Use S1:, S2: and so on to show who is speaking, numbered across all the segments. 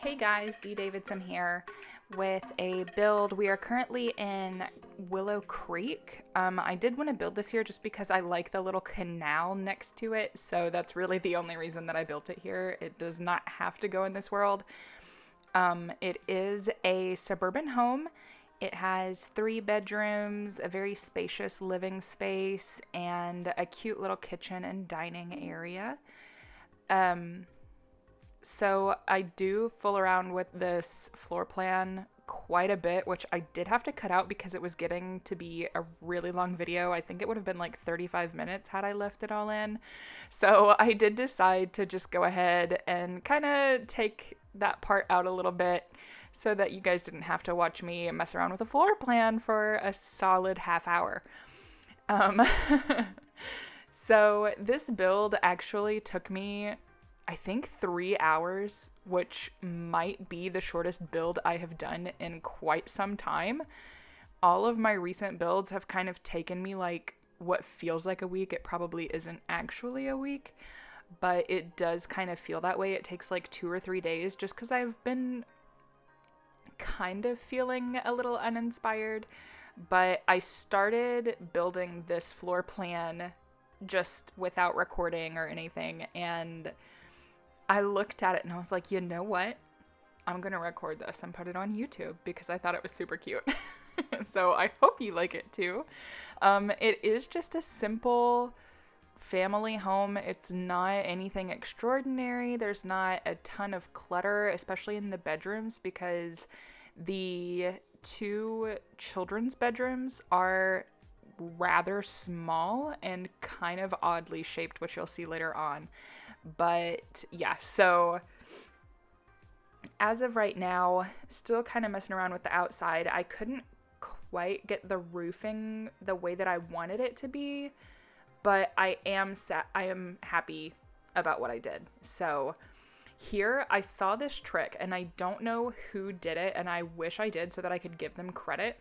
S1: Hey guys, DeeDavidsim here with a build. We are currently in Willow Creek. I did want to build this here just because I like the little canal next to it, so that's really the only reason that I built it here. It does not have to go in this world. It is a suburban home. It has 3 bedrooms, a very spacious living space, and a cute little kitchen and dining area. So I do fool around with this floor plan quite a bit, which I did have to cut out because it was getting to be a really long video. I think it would have been like 35 minutes had I left it all in. So I did decide to just go ahead and kind of take that part out a little bit so that you guys didn't have to watch me mess around with a floor plan for a solid half hour. Um, so this build actually took me, I think, 3 hours, which might be the shortest build I have done in quite some time. All of my recent builds have kind of taken me like what feels like a week. It probably isn't actually a week, but it does kind of feel that way. It takes like 2 or 3 days just because I've been kind of feeling a little uninspired. But I started building this floor plan just without recording or anything, and I looked at it and I was like, you know what? I'm going to record this and put it on YouTube because I thought it was super cute. So I hope you like it too. It is just a simple family home. It's not anything extraordinary. There's not a ton of clutter, especially in the bedrooms, because the 2 children's bedrooms are rather small and kind of oddly shaped, which you'll see later on. But yeah, so as of right now, still kind of messing around with the outside. I couldn't quite get the roofing the way that I wanted it to be, but I am happy about what I did. So here I saw this trick and I don't know who did it, and I wish I did so that I could give them credit,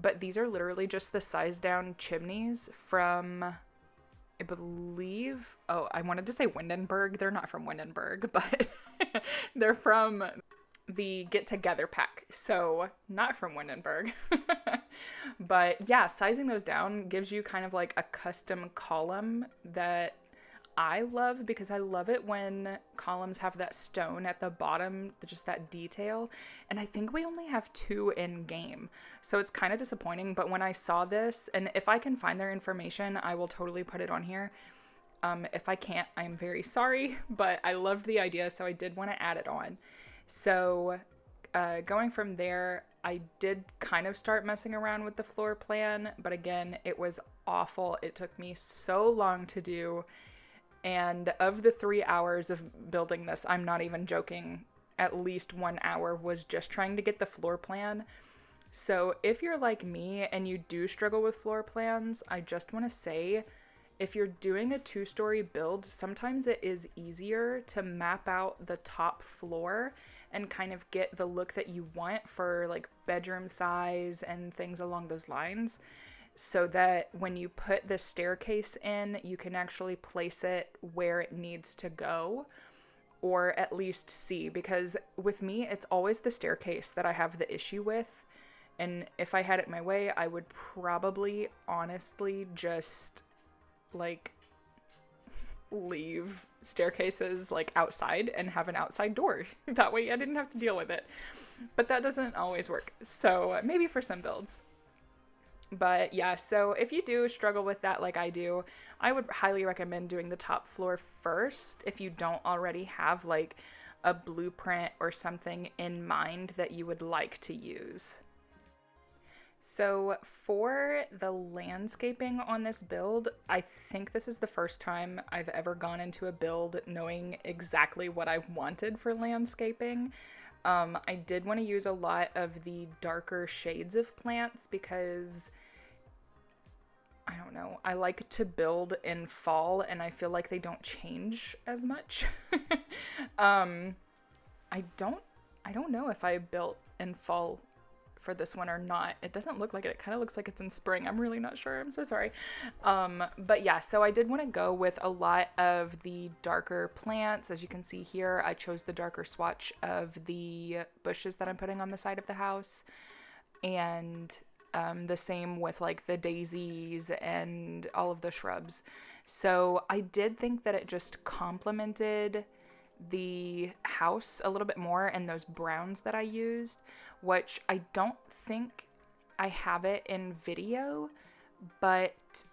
S1: but these are literally just the size down chimneys from, I believe, I wanted to say Windenburg. They're not from Windenburg, but they're from the Get Together pack. So not from Windenburg. But yeah, sizing those down gives you kind of like a custom column that I love, because I love it when columns have that stone at the bottom, just that detail. And I think we only have 2 in game, so it's kind of disappointing. But when I saw this, and if I can find their information, I will totally put it on here. If I can't, I'm very sorry, but I loved the idea, so I did want to add it on. So going from there, I did kind of start messing around with the floor plan, but again, it was awful. It took me so long to do. And of the 3 hours of building this, I'm not even joking, at least 1 hour was just trying to get the floor plan. So if you're like me and you do struggle with floor plans, I just want to say, if you're doing a 2-story build, sometimes it is easier to map out the top floor and kind of get the look that you want for like bedroom size and things along those lines, so that when you put the staircase in, you can actually place it where it needs to go, or at least see, because with me, it's always the staircase that I have the issue with. And if I had it my way, I would probably honestly just like leave staircases like outside and have an outside door. That way I didn't have to deal with it. But that doesn't always work. So maybe for some builds. But yeah, so if you do struggle with that like I do, I would highly recommend doing the top floor first if you don't already have like a blueprint or something in mind that you would like to use. So for the landscaping on this build, I think this is the first time I've ever gone into a build knowing exactly what I wanted for landscaping. I did want to use a lot of the darker shades of plants because, I don't know, I like to build in fall and I feel like they don't change as much. I don't know if I built in fall for this one or not. It doesn't look like it. It kind of looks like it's in spring. I'm really not sure. I'm so sorry. But yeah, so I did want to go with a lot of the darker plants. As you can see here, I chose the darker swatch of the bushes that I'm putting on the side of the house. And the same with like the daisies and all of the shrubs. So I did think that it just complemented the house a little bit more, and those browns that I used, which I don't think I have it in video, but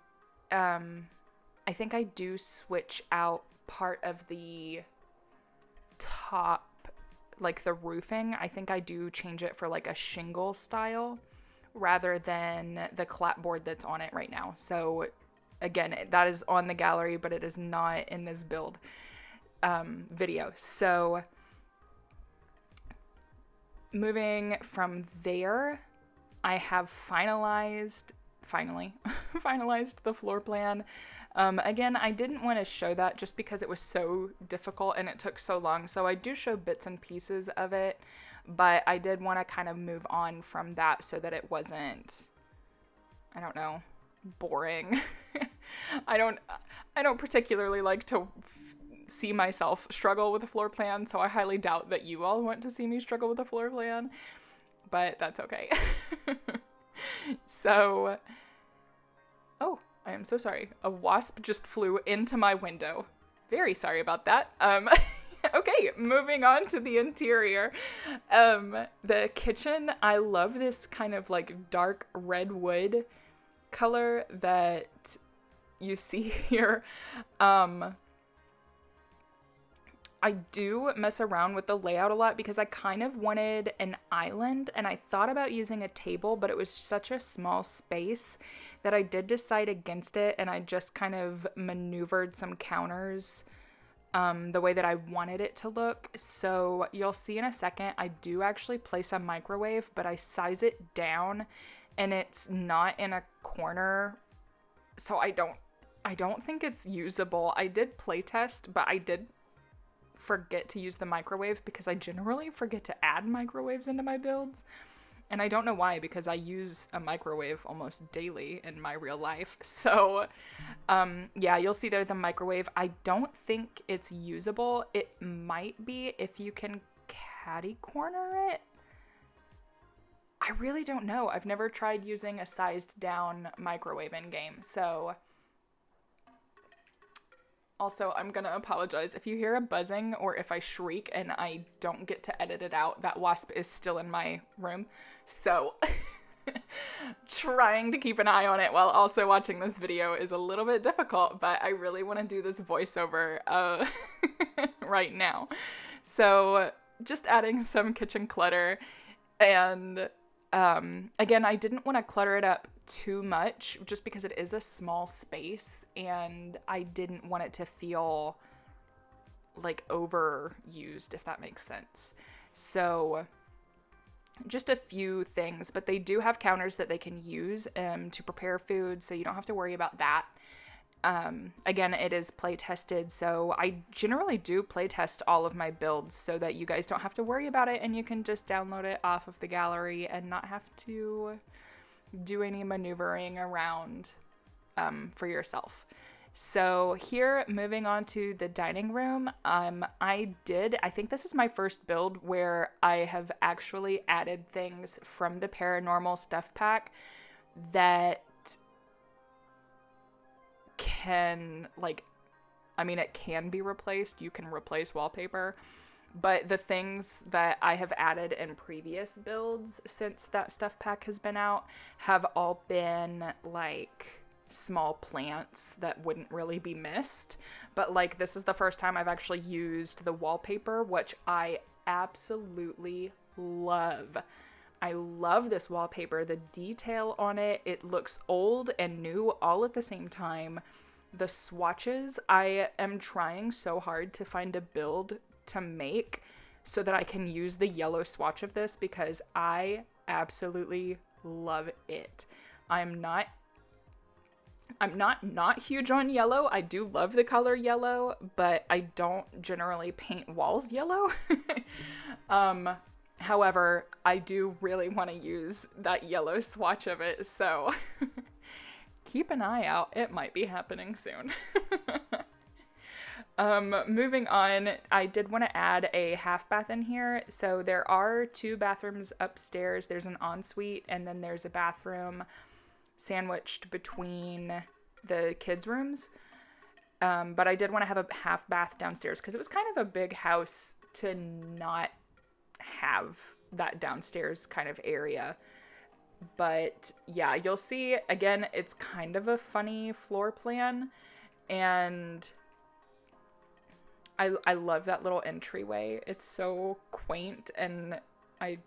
S1: I think I do switch out part of the top, like the roofing. I think I do change it for like a shingle style rather than the clapboard that's on it right now. So again, that is on the gallery, but it is not in this build video. So moving from there, I have finally finalized the floor plan. Again, I didn't want to show that just because it was so difficult and it took so long. So I do show bits and pieces of it, but I did want to kind of move on from that so that it wasn't, I don't know, boring. I don't particularly like to see myself struggle with a floor plan, so I highly doubt that you all want to see me struggle with a floor plan, but that's okay. So, oh, I am so sorry. A wasp just flew into my window. Very sorry about that. Okay, moving on to the interior. The kitchen, I love this kind of like dark red wood color that you see here. I do mess around with the layout a lot because I kind of wanted an island, and I thought about using a table, but it was such a small space that I did decide against it, and I just kind of maneuvered some counters the way that I wanted it to look. So you'll see in a second, I do actually place a microwave, but I size it down, and it's not in a corner, so I don't think it's usable. I did playtest, but I did forget to use the microwave because I generally forget to add microwaves into my builds, and I don't know why, because I use a microwave almost daily in my real life. So yeah, you'll see there the microwave. I don't think it's usable. It might be if you can catty corner it. I really don't know. I've never tried using a sized down microwave in game. So also, I'm gonna apologize if you hear a buzzing or if I shriek and I don't get to edit it out. That wasp is still in my room, so trying to keep an eye on it while also watching this video is a little bit difficult, but I really want to do this voiceover right now. So just adding some kitchen clutter, and again, I didn't want to clutter it up too much just because it is a small space and I didn't want it to feel like overused, if that makes sense. So just a few things, but they do have counters that they can use to prepare food, so you don't have to worry about that. Again, it is play tested, so I generally do play test all of my builds so that you guys don't have to worry about it and you can just download it off of the gallery and not have to do any maneuvering around for yourself. So here, moving on to the dining room, I think this is my first build where I have actually added things from the Paranormal Stuff Pack that can, like, I mean, it can be replaced. You can replace wallpaper. But the things that I have added in previous builds since that stuff pack has been out have all been, like, small plants that wouldn't really be missed. But, like, this is the first time I've actually used the wallpaper, which I absolutely love. I love this wallpaper. The detail on it, it looks old and new all at the same time. The swatches, I am trying so hard to find a build to make so that I can use the yellow swatch of this because I absolutely love it. I'm not huge on yellow. I do love the color yellow, but I don't generally paint walls yellow. However, I do really want to use that yellow swatch of it, so keep an eye out. It might be happening soon. Moving on, I did want to add a half bath in here. So there are 2 bathrooms upstairs. There's an ensuite, and then there's a bathroom sandwiched between the kids' rooms. But I did want to have a half bath downstairs because it was kind of a big house to not have that downstairs kind of area. But yeah, you'll see, again, it's kind of a funny floor plan, and I love that little entryway. It's so quaint, and I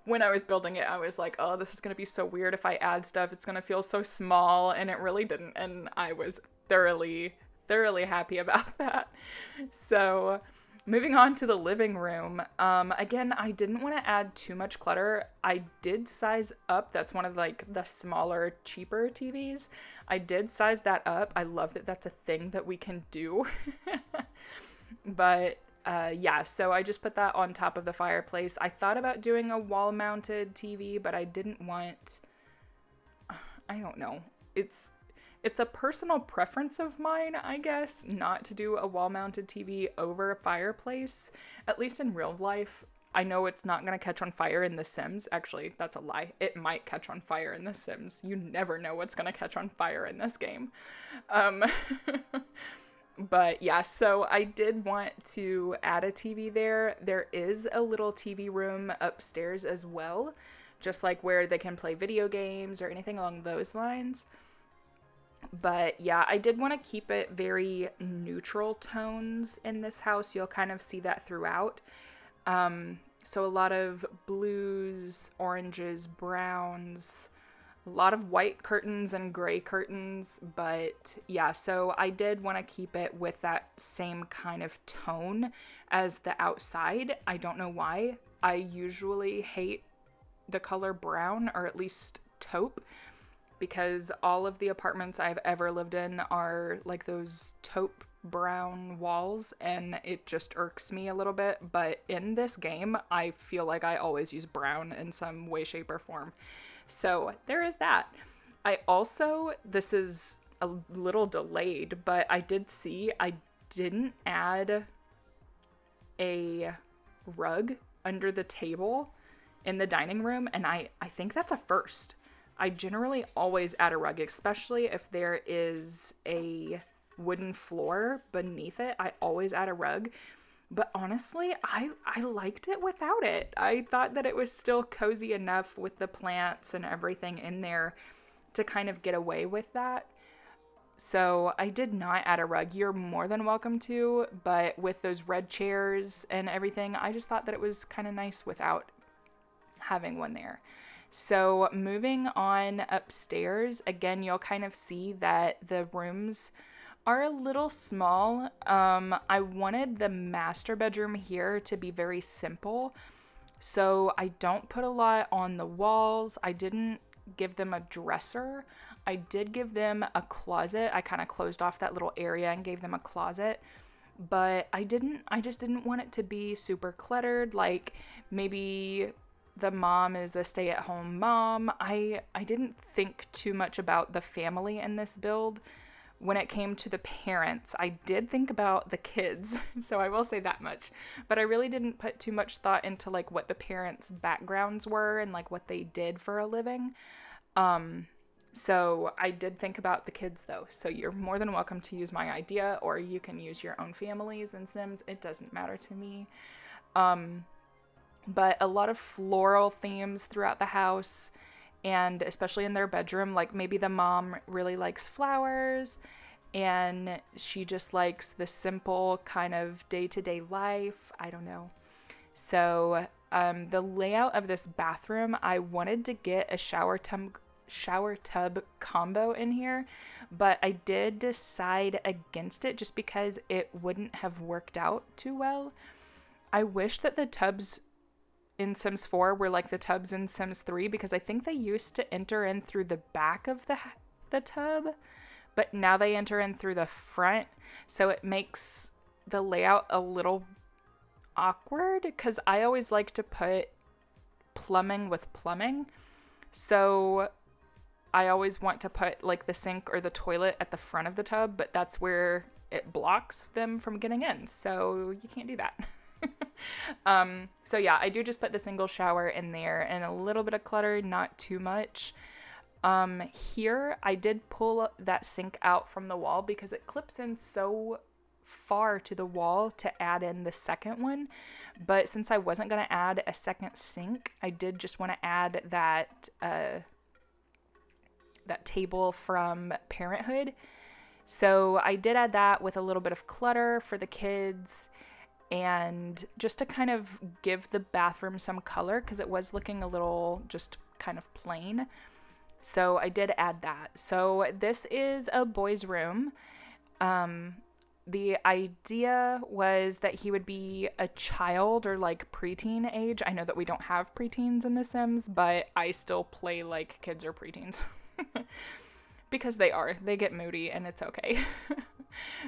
S1: when I was building it, I was like, oh, this is going to be so weird if I add stuff. It's going to feel so small, and it really didn't, and I was thoroughly happy about that. So moving on to the living room. Again, I didn't want to add too much clutter. I did size up. That's one of like the smaller, cheaper TVs. I did size that up. I love that that's a thing that we can do. But yeah, so I just put that on top of the fireplace. I thought about doing a wall-mounted TV, but I didn't want, I don't know. It's a personal preference of mine, I guess, not to do a wall-mounted TV over a fireplace, at least in real life. I know it's not going to catch on fire in The Sims. Actually, that's a lie. It might catch on fire in The Sims. You never know what's going to catch on fire in this game. But yeah, so I did want to add a TV there. There is a little TV room upstairs as well, just like where they can play video games or anything along those lines. But yeah, I did want to keep it very neutral tones in this house. You'll kind of see that throughout. So a lot of blues, oranges, browns, a lot of white curtains and gray curtains. But yeah, so I did want to keep it with that same kind of tone as the outside. I don't know why. I usually hate the color brown, or at least taupe, because all of the apartments I've ever lived in are like those taupe brown walls, and it just irks me a little bit. But in this game, I feel like I always use brown in some way, shape, or form. So there is that. I also, this is a little delayed, but I did see I didn't add a rug under the table in the dining room, and I think that's a first. I generally always add a rug, especially if there is a wooden floor beneath it. I always add a rug. But honestly, I liked it without it. I thought that it was still cozy enough with the plants and everything in there to kind of get away with that. So I did not add a rug. You're more than welcome to, but with those red chairs and everything, I just thought that it was kind of nice without having one there. So moving on upstairs, again, you'll kind of see that the rooms are a little small. I wanted the master bedroom here to be very simple, so I don't put a lot on the walls. I didn't give them a dresser. I did give them a closet. I kind of closed off that little area and gave them a closet, but I just didn't want it to be super cluttered. Like maybe the mom is a stay-at-home mom. I didn't think too much about the family in this build. When it came to the parents, I did think about the kids, so I will say that much. But I really didn't put too much thought into like what the parents' backgrounds were and like what they did for a living. So I did think about the kids though. So you're more than welcome to use my idea, or you can use your own families in Sims. It doesn't matter to me. But a lot of floral themes throughout the house, and especially in their bedroom. Like maybe the mom really likes flowers and she just likes the simple kind of day-to-day life. I don't know. So the layout of this bathroom, I wanted to get a shower tub combo in here, but I did decide against it just because it wouldn't have worked out too well. I wish that the tubs in Sims 4 were like the tubs in Sims 3, because I think they used to enter in through the back of the tub, but now they enter in through the front, so it makes the layout a little awkward because I always like to put plumbing with plumbing. So I always want to put like the sink or the toilet at the front of the tub, but that's where it blocks them from getting in. So you can't do that. So yeah, I do just put the single shower in there and a little bit of clutter, not too much. Here I did pull that sink out from the wall because it clips in so far to the wall to add in the second one. But since I wasn't going to add a second sink, I did just want to add that table from Parenthood. So I did add that with a little bit of clutter for the kids and just to kind of give the bathroom some color because it was looking a little just kind of plain. So I did add that. So this is a boy's room. The idea was that he would be a child or like preteen age. I know that we don't have preteens in The Sims, but I still play like kids or preteens. Because they get moody and it's okay.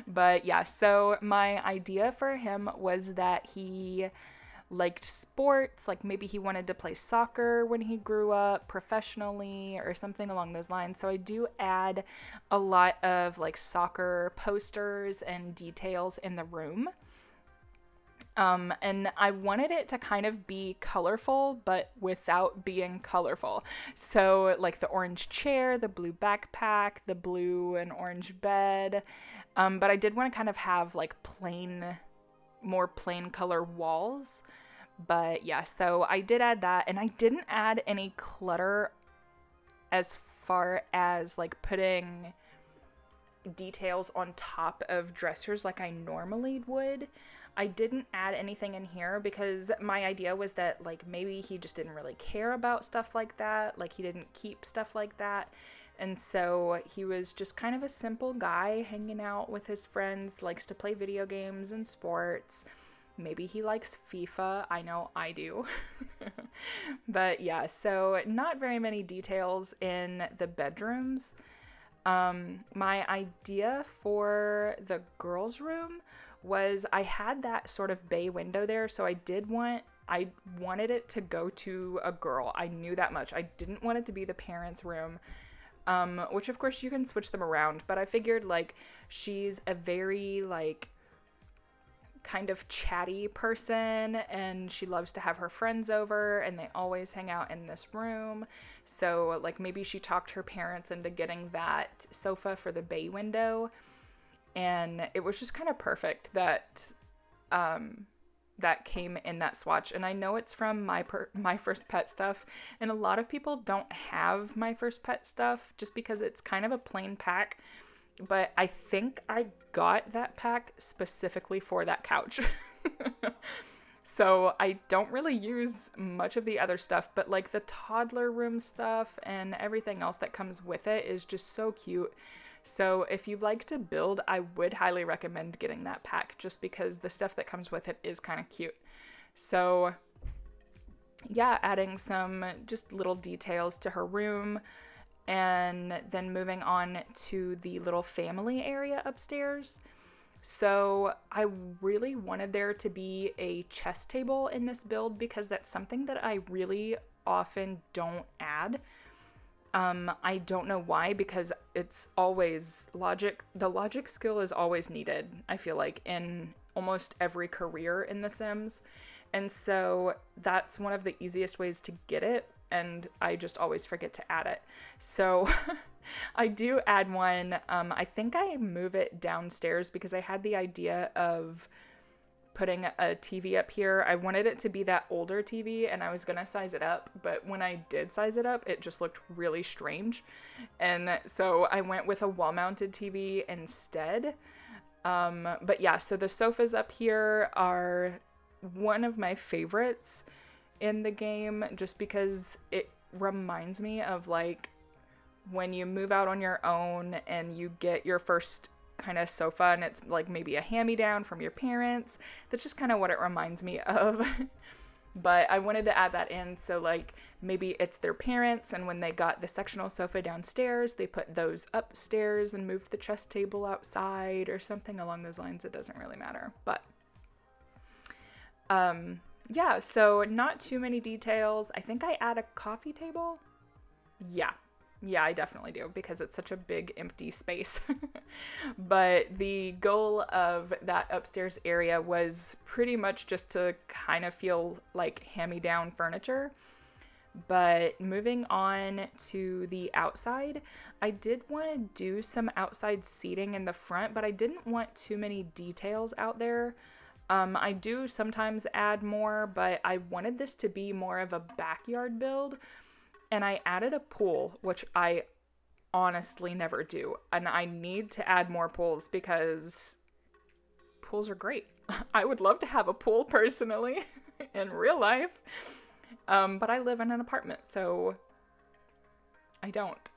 S1: But yeah, so my idea for him was that he liked sports, like maybe he wanted to play soccer when he grew up professionally or something along those lines. So I do add a lot of like soccer posters and details in the room. And I wanted it to kind of be colorful, but without being colorful. So like the orange chair, the blue backpack, the blue and orange bed. But I did want to kind of have like more plain color walls. But yeah, so I did add that, and I didn't add any clutter as far as like putting details on top of dressers like I normally would. I didn't add anything in here because my idea was that like maybe he just didn't really care about stuff like that, like he didn't keep stuff like that. And so he was just kind of a simple guy hanging out with his friends, likes to play video games and sports. Maybe he likes FIFA. I know I do. But yeah, so not very many details in the bedrooms. My idea for the girls' room was I had that sort of bay window there, so I wanted it to go to a girl. I knew that much. I didn't want it to be the parents' room. Which of course you can switch them around, but I figured like she's a very like kind of chatty person and she loves to have her friends over and they always hang out in this room. So like maybe she talked her parents into getting that sofa for the bay window, and it was just kind of perfect that that came in that swatch. And I know it's from My First Pet stuff, and a lot of people don't have My First Pet stuff just because it's kind of a plain pack, but I think I got that pack specifically for that couch. So I don't really use much of the other stuff, but like the toddler room stuff and everything else that comes with it is just so cute. So if you like to build, I would highly recommend getting that pack just because the stuff that comes with it is kind of cute. So yeah, adding some just little details to her room, and then moving on to the little family area upstairs. So I really wanted there to be a chess table in this build because that's something that I really often don't add. I don't know why, because it's always logic. The logic skill is always needed, I feel like, in almost every career in The Sims. And so that's one of the easiest ways to get it, and I just always forget to add it. So I do add one. I think I move it downstairs because I had the idea of putting a TV up here. I wanted it to be that older TV and I was gonna size it up, but when I did size it up, it just looked really strange. And so I went with a wall-mounted TV instead. But yeah, so the sofas up here are one of my favorites in the game just because it reminds me of like when you move out on your own and you get your first kind of sofa and it's like maybe a hand-me-down from your parents. That's just kind of what it reminds me of. But I wanted to add that in, so like maybe it's their parents and when they got the sectional sofa downstairs, they put those upstairs and moved the chess table outside or something along those lines. It doesn't really matter. But Yeah, so not too many details. I think I add a coffee table. Yeah. Yeah, I definitely do because it's such a big empty space. But the goal of that upstairs area was pretty much just to kind of feel like hand-me-down furniture. But moving on to the outside, I did want to do some outside seating in the front, but I didn't want too many details out there. I do sometimes add more, but I wanted this to be more of a backyard build, and I added a pool, which I honestly never do. And I need to add more pools because pools are great. I would love to have a pool personally in real life. But I live in an apartment, so I don't.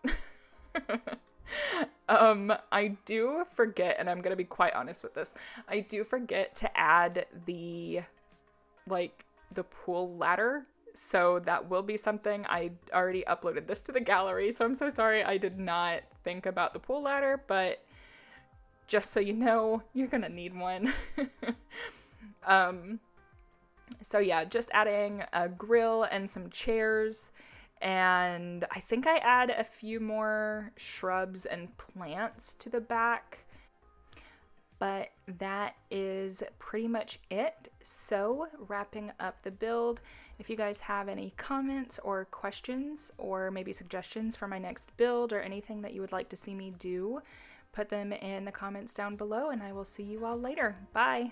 S1: I do forget, and I'm gonna be quite honest with this, I do forget to add the pool ladder, so that will be something. I already uploaded this to the gallery, so I'm so sorry I did not think about the pool ladder, but just so you know, you're gonna need one. So yeah, just adding a grill and some chairs, and I think I add a few more shrubs and plants to the back, but that is pretty much it. So wrapping up the build, if you guys have any comments or questions or maybe suggestions for my next build or anything that you would like to see me do, put them in the comments down below, and I will see you all later. Bye!